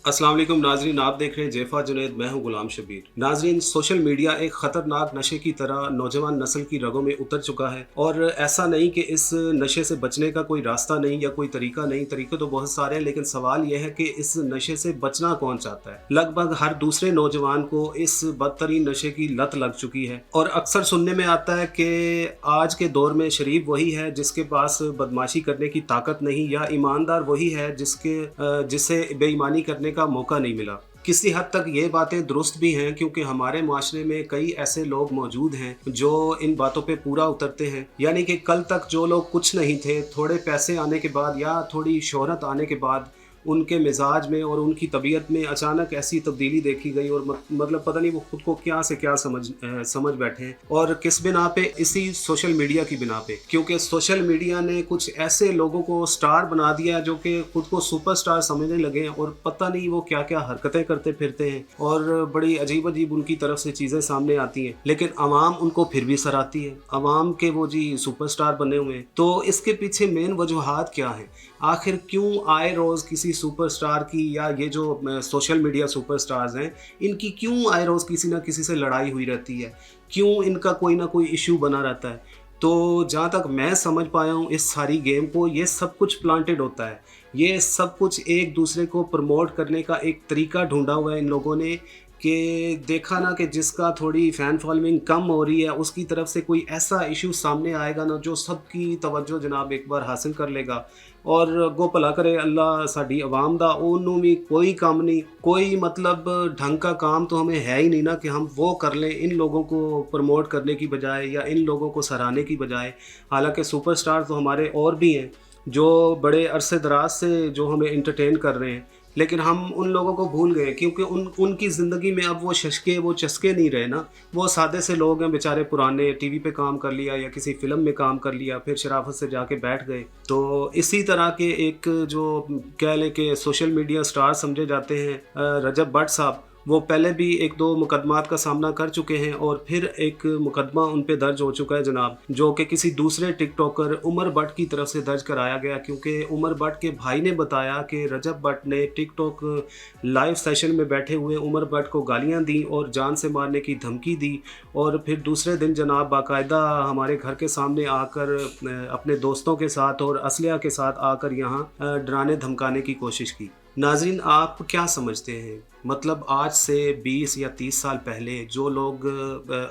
अस्सलाम वालेकुम नाजरीन, आप देख रहे हैं जेफा जुनैद। मैं हूं गुलाम शबीर। नाजरीन, सोशल मीडिया एक ख़तरनाक नशे की तरह नौजवान नस्ल की रगों में उतर चुका है, और ऐसा नहीं कि इस नशे से बचने का कोई रास्ता नहीं या कोई तरीका नहीं। तरीके तो बहुत सारे हैं, लेकिन सवाल यह है कि इस नशे से बचना कौन चाहता है। लगभग हर दूसरे नौजवान को इस बदतरीन नशे की लत लग चुकी है, और अक्सर सुनने में आता है कि आज के दौर में शरीफ वही है जिसके पास बदमाशी करने की ताकत नहीं, या ईमानदार वही है जिसे बेईमानी करने का मौका नहीं मिला। किसी हद तक ये बातें दुरुस्त भी हैं, क्योंकि हमारे माशरे में कई ऐसे लोग मौजूद हैं जो इन बातों पे पूरा उतरते हैं। यानी कि कल तक जो लोग कुछ नहीं थे, थोड़े पैसे आने के बाद या थोड़ी शोहरत आने के बाद उनके मिजाज में और उनकी तबीयत में अचानक ऐसी तब्दीली देखी गई, और मतलब पता नहीं वो खुद को क्या से क्या समझ बैठे हैं। और किस बिना पे? इसी सोशल मीडिया की बिना पे, क्योंकि सोशल मीडिया ने कुछ ऐसे लोगों को स्टार बना दिया जो कि खुद को सुपरस्टार समझने लगे हैं, और पता नहीं वो क्या क्या हरकतें करते फिरते हैं, और बड़ी अजीब अजीब उनकी तरफ से चीज़ें सामने आती हैं, लेकिन आवाम उनको फिर भी सराहती है। आवाम के वो जी सुपरस्टार बने हुए हैं। तो इसके पीछे मेन वजूहात क्या है? आखिर क्यों आए रोज़ किसी सुपरस्टार की, या ये जो सोशल मीडिया सुपरस्टार्स हैं, इनकी क्यों आए रोज़ किसी ना किसी से लड़ाई हुई रहती है? क्यों इनका कोई ना कोई इशू बना रहता है? तो जहाँ तक मैं समझ पाया हूँ इस सारी गेम को, ये सब कुछ प्लांटेड होता है। ये सब कुछ एक दूसरे को प्रमोट करने का एक तरीका ढूंढा हुआ है इन लोगों ने, कि देखा ना कि जिसका थोड़ी फ़ैन फॉलोइंग कम हो रही है उसकी तरफ से कोई ऐसा इशू सामने आएगा ना जो सबकी तवज्जो जनाब एक बार हासिल कर लेगा। और गो भला करे अल्लाह साडी अवाम दा, उन्होंने भी कोई काम नहीं, कोई मतलब ढंग का काम तो हमें है ही नहीं ना कि हम वो कर लें, इन लोगों को प्रमोट करने की बजाय या इन लोगों को सराहने की बजाय। हालांकि सुपरस्टार तो हमारे और भी हैं जो बड़े अरसे दराज से जो हमें इंटरटेन कर रहे हैं, लेकिन हम उन लोगों को भूल गए, क्योंकि उनकी ज़िंदगी में अब वो चस्के नहीं रहे ना। वो सादे से लोग हैं बेचारे, पुराने टीवी पे काम कर लिया या किसी फिल्म में काम कर लिया, फिर शराफत से जाके बैठ गए। तो इसी तरह के एक जो कह लें कि सोशल मीडिया स्टार समझे जाते हैं, रजब भट्ट साहब, वो पहले भी एक दो मुकदमात का सामना कर चुके हैं, और फिर एक मुकदमा उन पे दर्ज हो चुका है जनाब, जो कि किसी दूसरे टिकटॉकर उमर भट्ट की तरफ से दर्ज कराया गया, क्योंकि उमर भट्ट के भाई ने बताया कि रजब भट्ट ने टिकटॉक लाइव सेशन में बैठे हुए उमर भट्ट को गालियां दी और जान से मारने की धमकी दी, और फिर दूसरे दिन जनाब बाकायदा हमारे घर के सामने आकर अपने दोस्तों के साथ और असलिया के साथ आकर यहाँ डराने धमकाने की कोशिश की। नाज़रीन, आप क्या समझते हैं? मतलब आज से 20 या 30 साल पहले जो लोग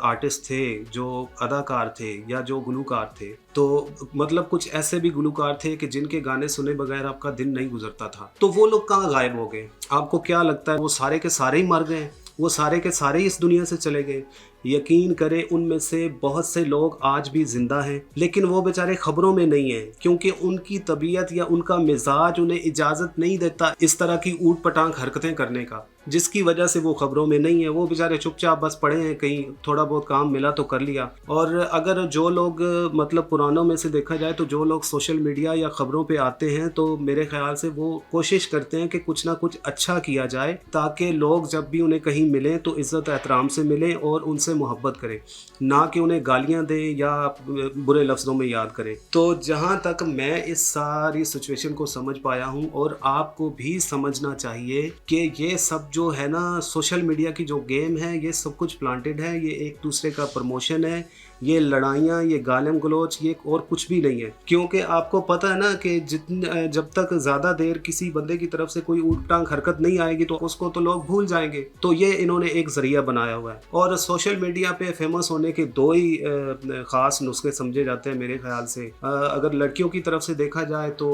आर्टिस्ट थे, जो अदाकार थे या जो गुलूकार थे, तो मतलब कुछ ऐसे भी गुलूकार थे कि जिनके गाने सुने बगैर आपका दिन नहीं गुजरता था। तो वो लोग कहाँ गायब हो गए? आपको क्या लगता है वो सारे के सारे ही मर गए? वो सारे के सारे इस दुनिया से चले गए? यकीन करें, उनमें से बहुत से लोग आज भी जिंदा हैं, लेकिन वो बेचारे खबरों में नहीं हैं, क्योंकि उनकी तबीयत या उनका मिजाज उन्हें इजाज़त नहीं देता इस तरह की ऊट पटांग हरकतें करने का, जिसकी वजह से वो खबरों में नहीं है। वो बेचारे चुपचाप बस पड़े हैं, कहीं थोड़ा बहुत काम मिला तो कर लिया। और अगर जो लोग मतलब पुरानों में से देखा जाए तो जो लोग सोशल मीडिया या खबरों पे आते हैं, तो मेरे ख्याल से वो कोशिश करते हैं कि कुछ ना कुछ अच्छा किया जाए, ताकि लोग जब भी उन्हें कहीं मिलें तो इज़्ज़त एहतराम से मिलें और उनसे मोहब्बत करें, ना कि उन्हें गालियां दें या बुरे लफ्ज़ों में याद करें। तो जहाँ तक मैं इस सारी सिचुएशन को समझ पाया हूँ, और आपको भी समझना चाहिए कि ये सब जो है ना सोशल मीडिया की जो गेम है, ये सब कुछ प्लांटेड है, ये एक दूसरे का प्रमोशन है, ये लड़ाइयाँ, ये गालम गलोच, ये और कुछ भी नहीं है। क्योंकि आपको पता है ना कि जब तक ज़्यादा देर किसी बंदे की तरफ से कोई ऊट टांग हरकत नहीं आएगी तो उसको तो लोग भूल जाएंगे। तो ये इन्होंने एक ज़रिया बनाया हुआ है, और सोशल मीडिया पे फेमस होने के दो ही ख़ास नुस्खे समझे जाते हैं मेरे ख्याल से। अगर लड़कियों की तरफ से देखा जाए तो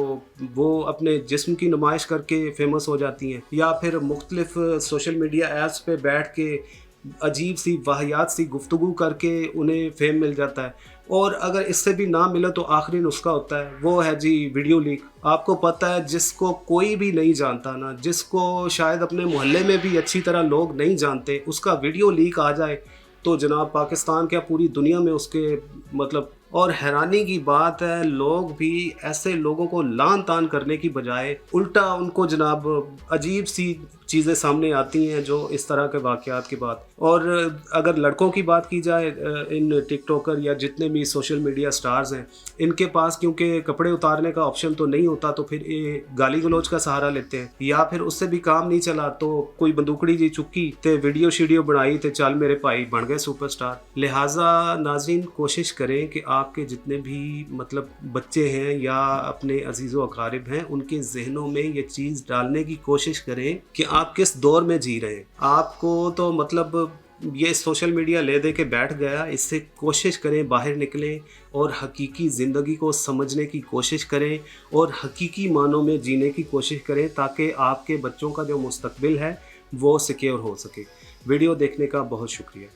वो अपने जिस्म की नुमाइश करके फेमस हो जाती हैं, या फिर मुख्तलिफ सोशल मीडिया ऐप्स पे बैठ के अजीब सी वाहियात सी गुफ्तगू करके उन्हें फेम मिल जाता है। और अगर इससे भी ना मिले तो आखिरी नुस्खा होता है, वो है जी वीडियो लीक। आपको पता है, जिसको कोई भी नहीं जानता ना, जिसको शायद अपने मोहल्ले में भी अच्छी तरह लोग नहीं जानते, उसका वीडियो लीक आ जाए तो जनाब पाकिस्तान क्या पूरी दुनिया में उसके मतलब। और हैरानी की बात है, लोग भी ऐसे लोगों को लान तान करने की बजाय उल्टा उनको जनाब अजीब सी चीज़ें सामने आती हैं जो इस तरह के वाक़यात के बाद। और अगर लड़कों की बात की जाए, इन टिकटॉकर या जितने भी सोशल मीडिया स्टार्स हैं, इनके पास क्योंकि कपड़े उतारने का ऑप्शन तो नहीं होता, तो फिर ये गाली गलौज का सहारा लेते हैं, या फिर उससे भी काम नहीं चला तो कोई बंदूकड़ी जी चुक्की ते वीडियो शीडियो बनाई ते चल मेरे भाई बन गए सुपरस्टार। लिहाजा नाज़रीन, कोशिश करें कि आपके जितने भी मतलब बच्चे हैं या अपने अजीज़ व अकारिब हैं, उनके जहनों में ये चीज़ डालने की कोशिश करें कि आप किस दौर में जी रहे हैं। आपको तो मतलब ये सोशल मीडिया ले दे के बैठ गया, इससे कोशिश करें बाहर निकलें और हकीकी ज़िंदगी को समझने की कोशिश करें और हकीकी मानों में जीने की कोशिश करें, ताकि आपके बच्चों का जो मुस्तकबिल है वो सिक्योर हो सके। वीडियो देखने का बहुत शुक्रिया।